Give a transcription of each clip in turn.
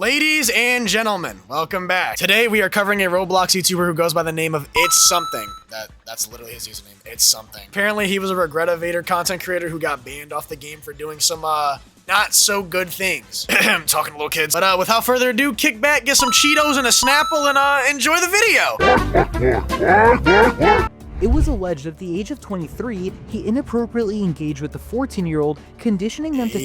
Ladies and gentlemen, welcome back. Today we are covering a Roblox YouTuber who goes by the name of It's Something. That's literally his username, It's Something. Apparently he was a Regretevator content creator who got banned off the game for doing some not so good things. Talking to little kids. But without further ado, kick back, get some Cheetos and a Snapple, and enjoy the video. It was alleged that at the age of 23, he inappropriately engaged with the 14-year-old, conditioning them to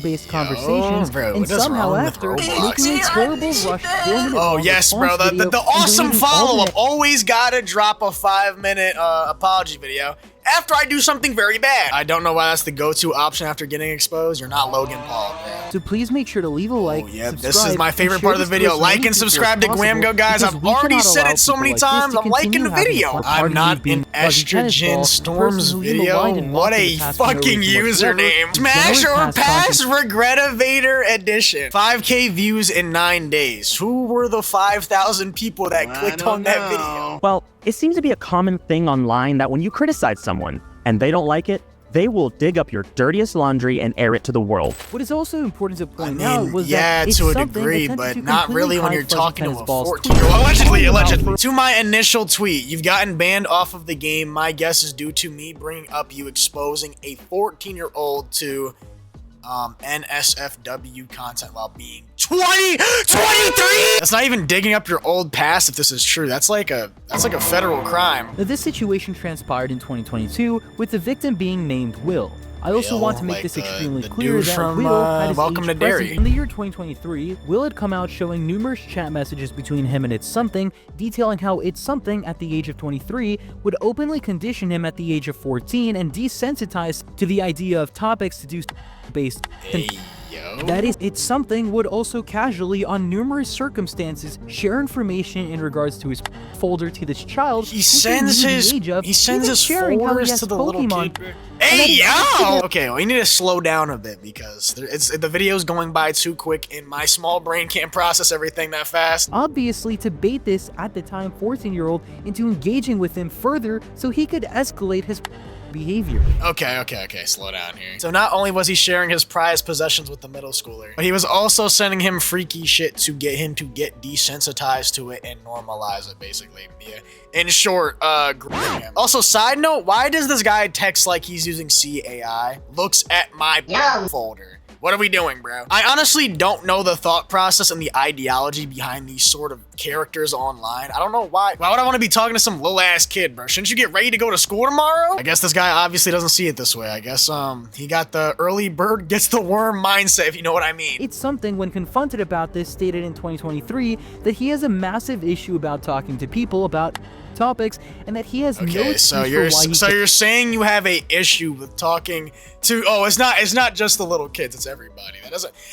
based conversations, and somehow after, making a terrible rush 4-minute yes, bro, the awesome follow-up. Always gotta drop a 5-minute apology video after I do something very bad. I don't know why that's the go-to option after getting exposed. You're not Logan Paul, man. So please make sure to leave a like, this is my favorite part of the video. Like and subscribe to Guamgo, guys. I've already said it so many times. I'm liking the video. I'm not in Estrogen Storm's video. What a fucking username. Smash or pass Regretevator edition. 5K views in 9 days. Who were the 5,000 people that clicked on that video? Well, it seems to be a common thing online that when you criticize someone and they don't like it, they will dig up your dirtiest laundry and air it to the world. What is also important to point out was that it's to a degree, but not really when you're talking to a 14-year-old. Allegedly. To my initial tweet, you've gotten banned off of the game. My guess is due to me bringing up you exposing a 14-year-old to NSFW content while being 23. That's not even digging up your old past if this is true. That's like a federal crime. Now, this situation transpired in 2022 with the victim being named Will. I also want to make this extremely clear that Will had his Welcome to Dairy. In the year 2023, Will had come out showing numerous chat messages between him and It's Something, detailing how It's Something at the age of 23 would openly condition him at the age of 14 and desensitize to the idea of topics to do based. That is, It's Something would also casually, on numerous circumstances, share information in regards to his folder to this child. He sends his folders to the little kid. Hey, yo! Okay, well, we need to slow down a bit because the video's going by too quick and my small brain can't process everything that fast. Obviously, to bait this, at the time, 14-year-old into engaging with him further so he could escalate his behavior. Okay, slow down here. So not only was he sharing his prized possessions with the middle schooler, but he was also sending him freaky shit to get him to get desensitized to it and normalize it, basically. Yeah. In short, also, side note, why does this guy text like he's using CAI? Looks at my folder. What are we doing, bro? I honestly don't know the thought process and the ideology behind these sort of characters online. I don't know why. Why would I want to be talking to some little ass kid, bro? Shouldn't you get ready to go to school tomorrow? I guess this guy obviously doesn't see it this way. I guess he got the early bird gets the worm mindset, if you know what I mean. It's Something, when confronted about this, stated in 2023 that he has a massive issue about talking to people about topics and that he has no excuse so you're saying you have a issue with talking to it's not just the little kids, it's everybody. That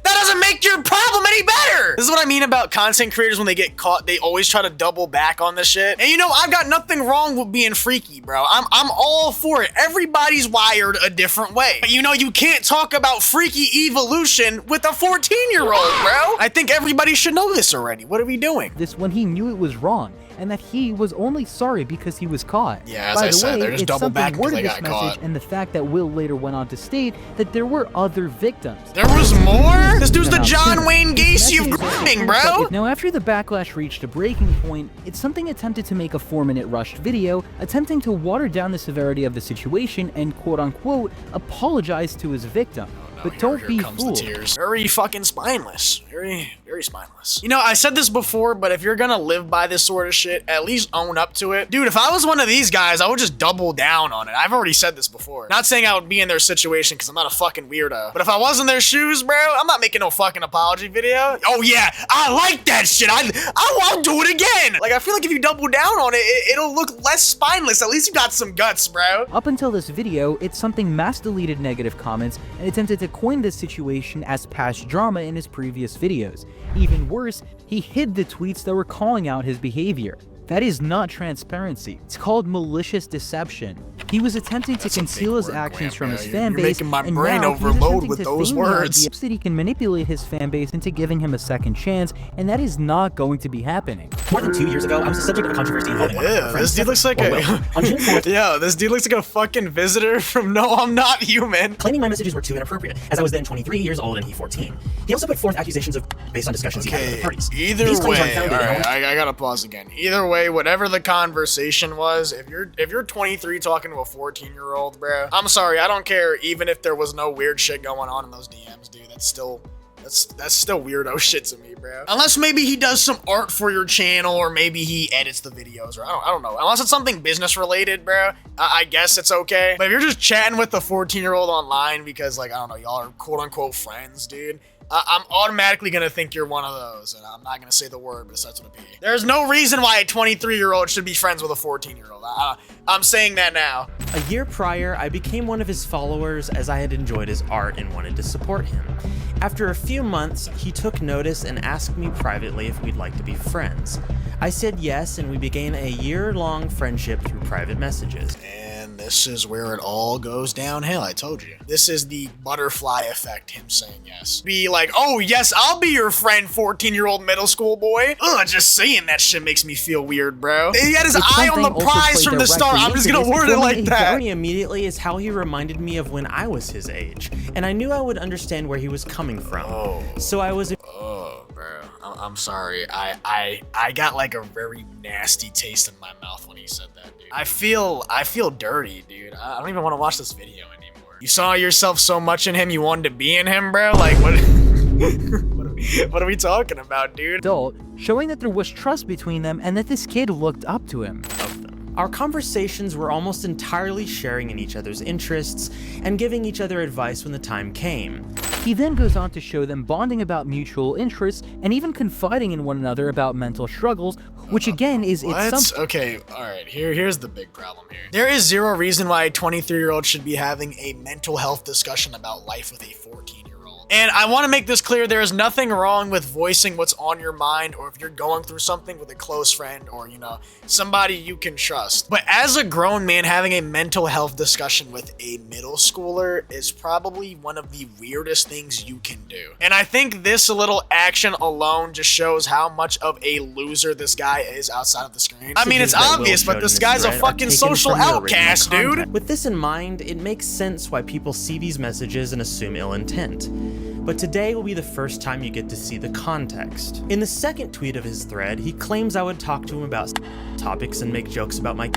doesn't make your problem any better. This is what I mean about content creators. When they get caught, they always try to double back on this shit. And you know, I've got nothing wrong with being freaky, bro. I'm all for it. Everybody's wired a different way. But you know, you can't talk about freaky evolution with a 14-year-old, bro. I think everybody should know this already. What are we doing? This when he knew it was wrong, and that he was only sorry because he was caught. Yeah, as I said, they're just double back because they got caught. And the fact that Will later went on to state that there were other victims. There was more? This dude's the John Wayne Gacy of grooming, bro! Now, after the backlash reached a breaking point, It's Something attempted to make a 4-minute rushed video, attempting to water down the severity of the situation and quote-unquote apologize to his victim. But don't be fooled. Very fucking spineless. Very spineless. You know, I said this before, but if you're gonna live by this sort of shit, at least own up to it. Dude, if I was one of these guys, I would just double down on it. I've already said this before. Not saying I would be in their situation because I'm not a fucking weirdo. But if I was in their shoes, bro, I'm not making no fucking apology video. Oh yeah, I like that shit. I won't do it again. Like, I feel like if you double down on it, it'll look less spineless. At least you got some guts, bro. Up until this video, It's Something mass deleted negative comments and attempted to coin this situation as past drama in his previous videos. Even worse, he hid the tweets that were calling out his behavior. That is not transparency. It's called malicious deception. He was attempting to That's a conceal big his word, actions Graham, from bro. his You're fan base, making my and brain now he's overload attempting with to those feign the words. idea that he can manipulate his fan base into giving him a second chance, and that is not going to be happening. More than 2 years ago, I was the subject of a controversy involving one of Yeah, my this friends. dude looks like Or Will. On June 4th, Yo, this dude looks like a fucking visitor from No, I'm Not Human. claiming my messages were too inappropriate, as I was then 23 years old and he 14. He also put forth accusations of based on discussions he had with other parties. Either These claims are way, unfounded and alright, I gotta pause again. Either way, whatever the conversation was, if you're 23 talking to a 14-year-old, bro, I'm sorry, I don't care. Even if there was no weird shit going on in those DMs, dude, that's still weirdo shit to me, bro. Unless maybe he does some art for your channel, or maybe he edits the videos, or I don't know. Unless it's something business related, bro, I guess it's okay. But if you're just chatting with a 14-year-old online because, like, I don't know, y'all are quote unquote friends, dude, I'm automatically gonna think you're one of those, and I'm not gonna say the word, but it starts with a P. There's no reason why a 23-year-old should be friends with a 14-year-old. I'm saying that now. A year prior, I became one of his followers as I had enjoyed his art and wanted to support him. After a few months, he took notice and asked me privately if we'd like to be friends. I said yes, and we began a year-long friendship through private messages. And this is where it all goes downhill, I told you. This is the butterfly effect, him saying yes. Be like, oh yes, I'll be your friend, 14-year-old middle school boy. Ugh, just saying that shit makes me feel weird, bro. He had his eye on the prize from the start. I'm just gonna word it like that. Me immediately is how he reminded me of when I was his age, and I knew I would understand where he was coming from. Oh. So I was Oh, bro. I'm sorry. I got like a very nasty taste in my mouth when he said that, dude. I feel dirty, dude. I don't even want to watch this video anymore. You saw yourself so much in him, you wanted to be in him, bro? Like, what? What are we talking about, dude? Adult, showing that there was trust between them and that this kid looked up to him. Our conversations were almost entirely sharing in each other's interests and giving each other advice when the time came. He then goes on to show them bonding about mutual interests and even confiding in one another about mental struggles, which again is it's Okay, alright, here's the big problem here. There is zero reason why a 23-year-old should be having a mental health discussion about life with a 14-year-old. And I want to make this clear, there is nothing wrong with voicing what's on your mind, or if you're going through something with a close friend, or, you know, somebody you can trust. But as a grown man, having a mental health discussion with a middle schooler is probably one of the weirdest things you can do. And I think this little action alone just shows how much of a loser this guy is outside of the screen. I mean, it's obvious, but this guy's a fucking social outcast, dude. With this in mind, it makes sense why people see these messages and assume ill intent. But today will be the first time you get to see the context. In the second tweet of his thread, he claims I would talk to him about topics and make jokes about my.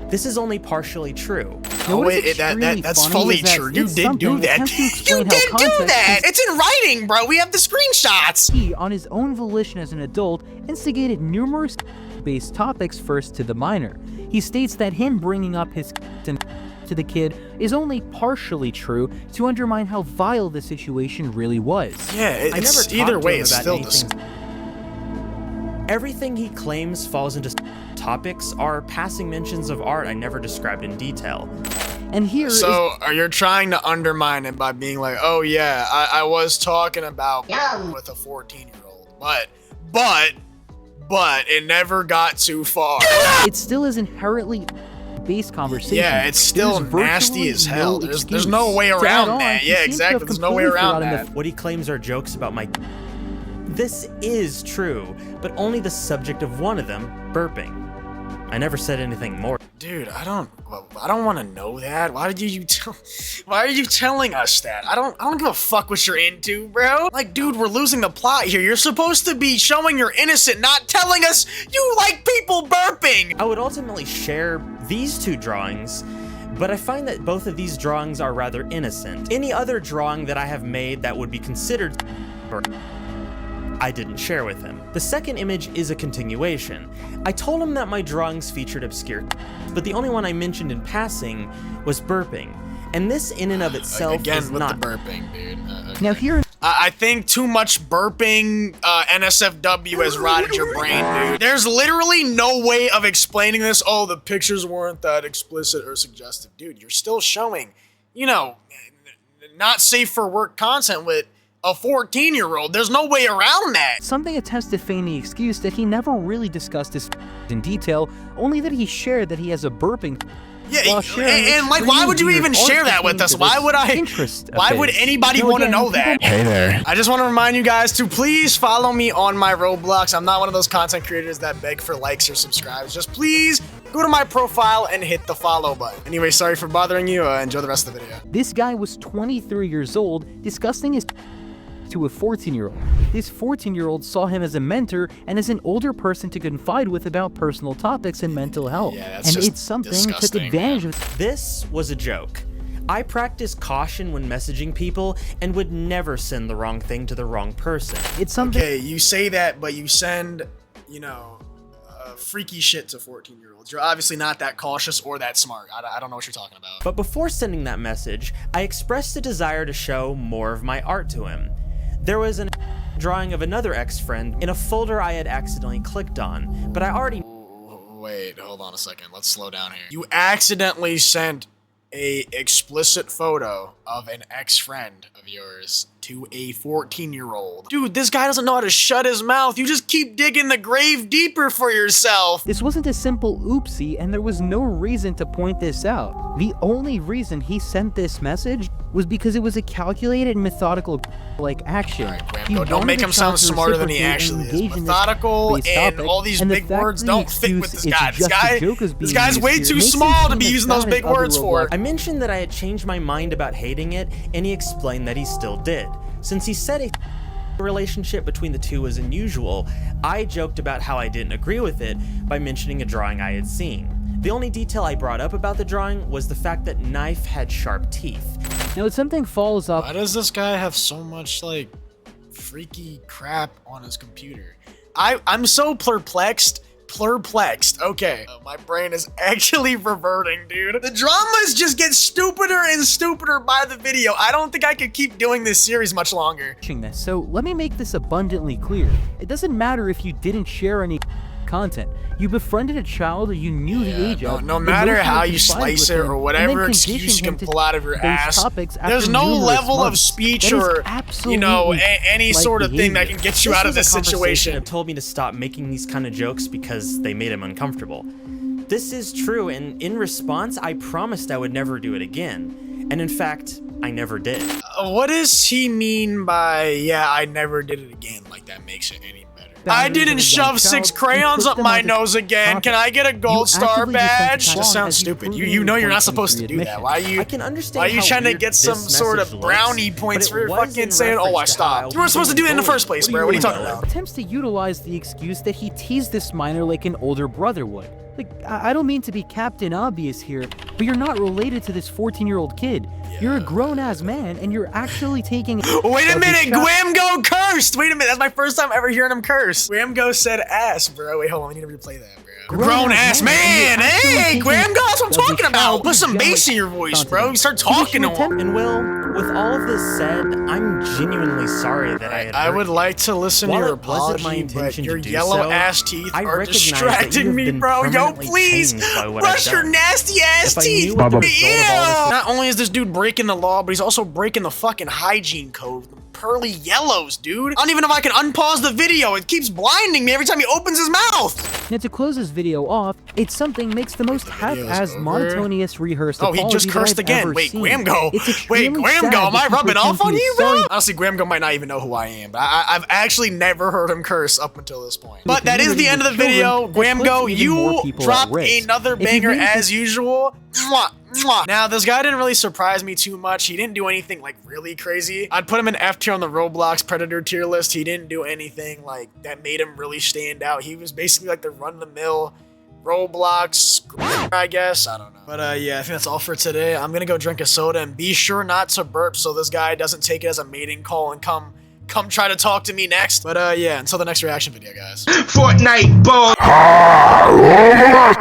This is only partially true. Now, what is wait, extremely that's funny fully is that true. You it's did do something that. attempts to You explain how did do context that. is- It's in writing, bro. We have the screenshots. He, on his own volition as an adult, instigated numerous based topics first to the minor. He states that him bringing up his to the kid is only partially true to undermine how vile the situation really was. Yeah, I never it's talked either to way, him it's about still anything. Everything he claims falls into topics are passing mentions of art I never described in detail. And here is So, you're trying to undermine it by being like, oh yeah, I was talking about with a 14-year-old, but it never got too far. it still is inherently based conversation. Yeah, it's still There's nasty virtually as hell. no There's no way excuse. To around add on, that. he Yeah, seems to exactly. have There's no way completely around forgotten that. What he claims are jokes about my. This is true, but only the subject of one of them, burping. I never said anything more. Dude, I don't want to know that. Why are you telling us that? I don't give a fuck what you're into, bro. Like, dude, we're losing the plot here. You're supposed to be showing you're innocent, not telling us you like people burping. I would ultimately share these two drawings, but I find that both of these drawings are rather innocent. Any other drawing that I have made that would be considered I didn't share with him. The second image is a continuation. I told him that my drawings featured obscure, but the only one I mentioned in passing was burping. And this in and of itself Again is with not the burping, dude. Okay. Now here I think too much burping NSFW has rotted your brain, dude. There's literally no way of explaining this. Oh, the pictures weren't that explicit or suggestive. Dude, you're still showing, you know, not safe for work content with a 14-year-old. There's no way around that. something attempts to feign the excuse that he never really discussed his in detail, only that he shared that he has a burping Yeah, while sharing and like, why would you extremely even weird share art that with us? pertaining Why to would this I? interest of Why would his. anybody Now, want to again, know that? people- Hey there. I just want to remind you guys to please follow me on my Roblox. I'm not one of those content creators that beg for likes or subscribes. Just please go to my profile and hit the follow button. Anyway, sorry for bothering you. Enjoy the rest of the video. This guy was 23 years old, discussing his to a 14-year-old. This 14-year-old saw him as a mentor and as an older person to confide with about personal topics and mental health. Yeah, that's and just it's something he took disgusting, advantage of. This was a joke. I practice caution when messaging people and would never send the wrong thing to the wrong person. It's something Okay, you say that, but you send, you know, freaky shit to 14-year-olds. You're obviously not that cautious or that smart. I don't know what you're talking about. But before sending that message, I expressed a desire to show more of my art to him. There was a drawing of another ex-friend in a folder I had accidentally clicked on, but I already... Wait, hold on a second. Let's slow down here. You accidentally sent a explicit photo of an ex-friend of yours to a 14-year-old. Dude, this guy doesn't know how to shut his mouth. You just keep digging the grave deeper for yourself. This wasn't a simple oopsie, and there was no reason to point this out. The only reason he sent this message was because it was a calculated, methodical action. Alright, He Grambo, don't wanted make the him sound child to smarter than he reciprocate actually and is. engage in this Methodical base and topic, all these and the big fact words the don't fit with excuse this is guy. just a joke is This being guy's used way here too makes him small seem to be as using bad those as big other words for. Roblox I mentioned that I had changed my mind about hating it, and he explained that he still did. Since he said a relationship between the two was unusual, I joked about how I didn't agree with it by mentioning a drawing I had seen. The only detail I brought up about the drawing was the fact that Knife had sharp teeth. Now, if something falls off Why does this guy have so much, like, freaky crap on his computer? I'm so perplexed. Okay. My brain is actually reverting, dude. The dramas just get stupider and stupider by the video. I don't think I could keep doing this series much longer. this, so let me make this abundantly clear. It doesn't matter if you didn't share any content. You befriended a child you knew the age of. No matter emotionally how you confided slice with it him, or and whatever then excuse you conditioned can him to pull out of your base ass, topics after there's no numerous level of months. speech That is or, you know, absolutely any like sort of thing that behavior. can get you out of this was a conversation situation. that told me to stop making these kind of jokes because they made him uncomfortable. This is true, and in response, I promised I would never do it again. And in fact, I never did. What does he mean by, yeah, I never did it again? Like, that makes it any better. I Boundaries didn't of a shove young 6 child crayons and up put my them on the nose again. topic. Can I get a gold star actively badge? desensitize Just sounds as you stupid. prove You know your you're not point supposed to from do the that. admission. Why are you? I can understand Why are you how trying to weird get some this sort of message looks, brownie but points it for your was fucking in saying, oh, I reference to how stopped? You weren't supposed to do it in the first place, bro. What are you talking about? Attempts to utilize the excuse that he teased this minor like an older brother would. Like, I don't mean to be Captain Obvious here, but you're not related to this 14-year-old kid. You're a grown-ass man, and you're actually taking... Wait a minute, Gwamgo cursed! Wait a minute, that's my first time ever hearing him curse. Gwamgo said ass, bro. Wait, hold on, we need to replay that, bro. Grown-ass man! Hey, Gwamgo, that's what I'm talking about! Put some bass in your voice, bro. You start talking to him. And Will, with all of this said, I'm genuinely sorry that I had I hurt would you. like to listen to While your it wasn't my apology, but intention to your do yellow so, ass teeth I are recognize that you distracting have me, been bro. Yo, permanently please changed by what I've brush your done. nasty ass If I teeth. knew what the Ew. result of all this- Not only is this dude breaking the law, but he's also breaking the fucking hygiene code. The pearly yellows, dude. I don't even know if I can unpause the video. It keeps blinding me every time he opens his mouth. Now, to close this video off, it's something makes the most half-assed, over. monotonous, rehearsed Oh, he just apology that cursed I've again. ever Wait, seen. Gwamgo. It's Wait, extremely sad Gwamgo, am I that you rubbing off pretend on to be you, bro? sorry. Honestly, Gwamgo might not even know who I am, but I've actually never heard him curse up until this point. But that is the end of the video. Gwamgo, you dropped another banger as usual. Mwah, mwah. Now, this guy didn't really surprise me too much. He didn't do anything, like, really crazy. I'd put him in F tier on the Roblox Predator tier list. He didn't do anything, like, that made him really stand out. He was basically, like, the run-of-the-mill Roblox, I guess. I don't know. But, yeah, I think that's all for today. I'm gonna go drink a soda and be sure not to burp so this guy doesn't take it as a mating call and come try to talk to me next. But, yeah, until the next reaction video, guys. Fortnite, boy.